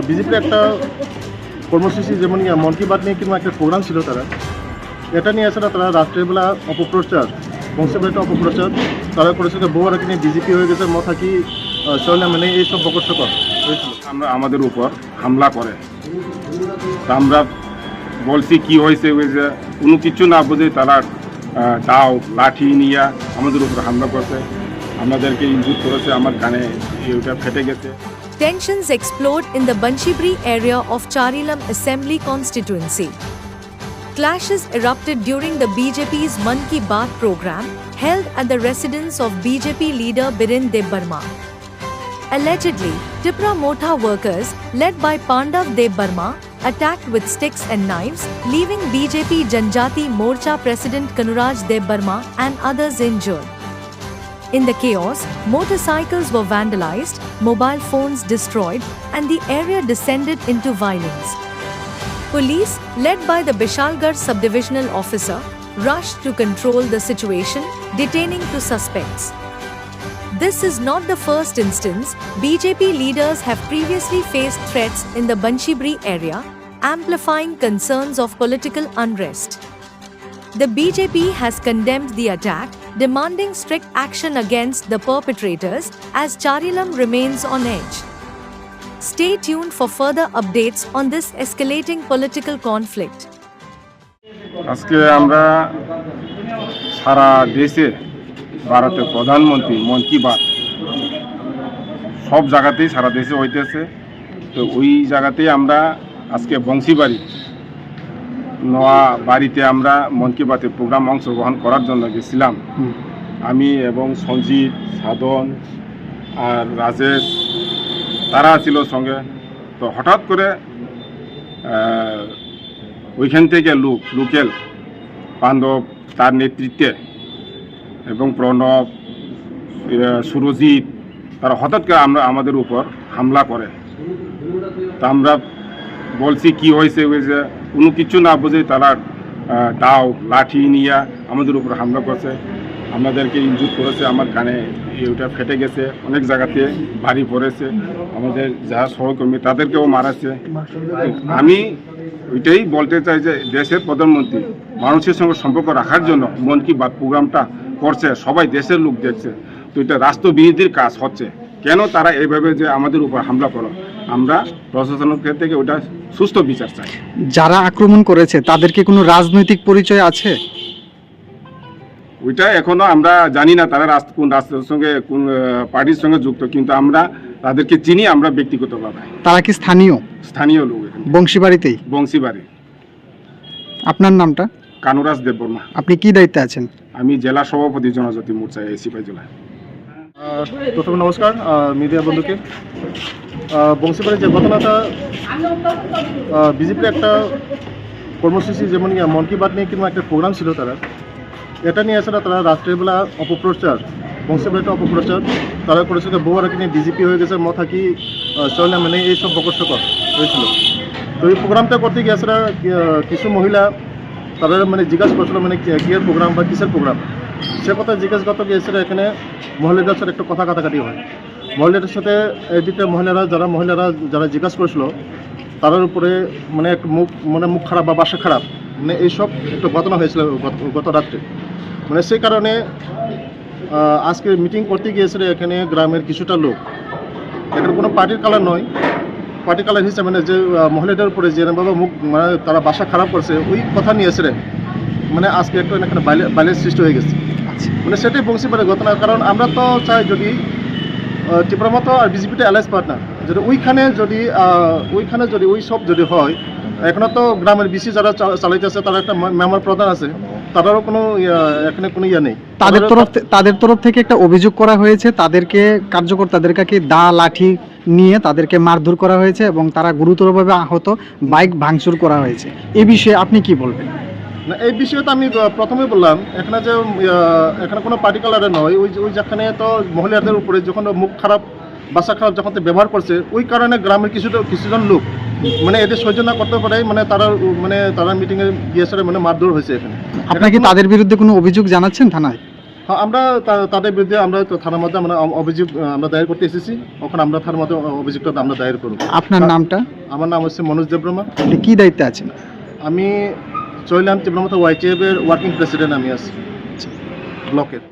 বিজেপির একটা কর্মসূচি যেমন মন কি বাত নিয়ে কিংবা একটা প্রোগ্রাম ছিল তারা এটা নিয়ে আসলে তারা রাত্রের বেলা অপপ্রচার বংশীবাড়িতে অপপ্রচার তারা করেছিল বউরাকে নিয়ে বিজেপি হয়ে গেছে মথা কি চলে মানে এইসব বকর হয়েছিল। আমরা আমাদের উপর হামলা করে তা আমরা বলছি কি হয়েছে কোনো কিছু না বুঝে তারা দাও লাঠি নিয়ে আমাদের উপর হামলা করছে, আমাদেরকে ইনজুর করেছে, আমার কানে এটা ফেটে গেছে। Tensions explode in the Banshibri area of Charilam Assembly constituency. Clashes erupted during the BJP's Man Ki Baat program held at the residence of BJP leader Biren Debbarma. Allegedly, Tipra Motha workers, led by Pandav Debbarma, attacked with sticks and knives, leaving BJP Janjati Morcha President Kanuraj Debbarma and others injured. In the chaos, motorcycles were vandalized, mobile phones destroyed, and the area descended into violence. Police, led by the Bishalgarh subdivisional officer, rushed to control the situation, detaining 2 suspects. This is not the first instance. BJP leaders have previously faced threats in the Banshibri area, amplifying concerns of political unrest. The BJP has condemned the attack, demanding strict action against the perpetrators as Charilam remains on edge. Stay tuned for further updates on this escalating political conflict. আজকে আমরা সারা দেশে ভারতের প্রধানমন্ত্রী মন কি বাত সব জায়গাতেই সারা দেশে হইতেছে, তো ওই জায়গাতেই আমরা আজকে বংশীবাড়ি নোয়া বাড়িতে আমরা মন কি বাতের প্রোগ্রাম অংশগ্রহণ করার জন্য গেছিলাম। আমি এবং সঞ্জিত, সাধন আর রাজেশ তারা ছিল সঙ্গে। তো হঠাৎ করে ওইখান থেকে লোকেল পাণ্ডব তার নেতৃত্বে এবং প্রণব, সুরজিৎ তারা হঠাৎ করে আমাদের উপর হামলা করে। তা আমরা বলছি কি হয়েছে কোনো কিছু না বুঝে তারা দাও লাঠি নিয়ে আমাদের উপর হামলা করছে, আমাদেরকে ইনজুর করেছে, আমার কানে এটা ফেটে গেছে, অনেক জায়গাতে ভারী পড়েছে, আমাদের যারা সহকর্মী তাদেরকেও মারাচ্ছে। আমি ওইটাই বলতে চাই যে দেশের প্রধানমন্ত্রী মানুষের সঙ্গে সম্পর্ক রাখার জন্য মন কি বাত প্রোগ্রামটা করছে, সবাই দেশের লোক দেখছে, তো এটা রাষ্ট্রবিরোধীর কাজ হচ্ছে। কেন তারা এইভাবে যে আমাদের উপর হামলা করো, আমরা প্রশাসনের থেকে ওটা সুস্থ বিচার চাই। যারা আক্রমণ করেছে তাদেরকে কোনো রাজনৈতিক পরিচয় আছে? ওইটা এখনো আমরা জানি না তারা কোন রাষ্ট্রের সঙ্গে কোন পার্টির সঙ্গে যুক্ত, কিন্তু আমরা তাদেরকে চিনি আমরা ব্যক্তিগতভাবে। তারা কি স্থানীয় লোক? বংশীবাড়িতেই। বংশীবাড়ি। আপনার নামটা? কানুরাজ দেববর্মা। আপনি কি দায়িত্বে আছেন? আমি জেলা সভাপতি জনজাতি মোর্চা সিপাহী জেলা। প্রথমে নমস্কার মিডিয়া বন্ধুকে। বংশীবাড়ির যে ঘটনাটা বিজেপির একটা কর্মসূচি যেমন মন কি বাত নিয়ে কিংবা একটা প্রোগ্রাম ছিল তারা এটা নিয়ে আসলে তারা রাত্রের বেলা অপপ্রচার বংশীবাড়িতে অপপ্রচার তারা করেছিল বউরাকে নিয়ে বিজেপি হয়ে গেছে মথা কি চলে মানে এইসব বকর হয়েছিল। তো এই প্রোগ্রামটা করতে গিয়ে আসলে কিছু মহিলা তারা মানে জিজ্ঞাসা করছিল মানে কিয়ের প্রোগ্রাম বা কিসের প্রোগ্রাম, সে কথা জিজ্ঞাসা করতে গিয়েছিল। এখানে মহিলাদের সাথে একটা কথা কাটাকাটি হয়। মহিলাদের সাথে এদিকে মহিলারা যারা জিজ্ঞাসা করেছিল তাদের উপরে মানে এক মুখ খারাপ বা বাসা খারাপ মানে এইসব একটা ঘটনা হয়েছিল গত রাত্রে। মানে সেই কারণে আজকে মিটিং করতে গিয়েছিল এখানে গ্রামের কিছুটা লোক, এখানে কোনো পার্টির কালার নয়, পার্টি কালার হিসেবে মানে যে মহিলাদের উপরে যেভাবে মুখ মানে তারা বাসা খারাপ করছে ওই কথা নিয়েছিলেন, মানে আজকে একটা এখানে বাইলের সৃষ্টি হয়ে গেছে। মানে সেটাই বংশীবাড়ির ঘটনা। কারণ আমরা তো চাই যদি টিপ্রামতো আর বিজেপিটা অ্যালায়েন্স পার্টনার যদি ওইখানে যদি ওই সব যদি হয়, এখনো তো গ্রামের বিসি যারা চালাইতেছে তারা একটা মেম্বার প্রধান আছে, তাদেরও কোনো এখানে কোনো ইয়ে নেই। তাদের তরফ থেকে একটা অভিযোগ করা হয়েছে, তাদেরকে কার্যকর্তাদেরকে দা লাঠি নিয়ে তাদেরকে মারধর করা হয়েছে এবং তারা গুরুতরভাবে আহত, বাইক ভাঙচুর করা হয়েছে। এই বিষয়ে আপনি কি বলবেন? না, এই বিষয়ে তো আমি প্রথমে বললাম এখানে যে এখানে কোনো পার্টি কালারের নয়, ওই যেখানে তো মহিলাদের উপরে যখন মুখ খারাপ বাসা খারাপ যখন ব্যবহার করছে ওই কারণে গ্রামের কিছুজন লোক মানে এদের সহ্য না করতে পারে মানে তারা মিটিংয়ে গিয়েছে মানে মারধর হয়েছে এখানে। আপনাকে তাদের বিরুদ্ধে কোনো অভিযোগ জানাচ্ছেন থানায়? হ্যাঁ, আমরা তাদের বিরুদ্ধে আমরা তো থানার মধ্যে আমরা অভিযোগ আমরা দায়ের করতে এসেছি। ওখানে আমরা থানার মধ্যে অভিযোগটা আমরা দায়ের করব। আপনার নামটা? আমার নাম হচ্ছে মনোজ দেববর্মা। আপনি কি দায়িত্বে আছেন? আমি চৈলাম তীব্রমথা YTF এর ওয়ার্কিং প্রেসিডেন্ট আমি আছি ব্লকের।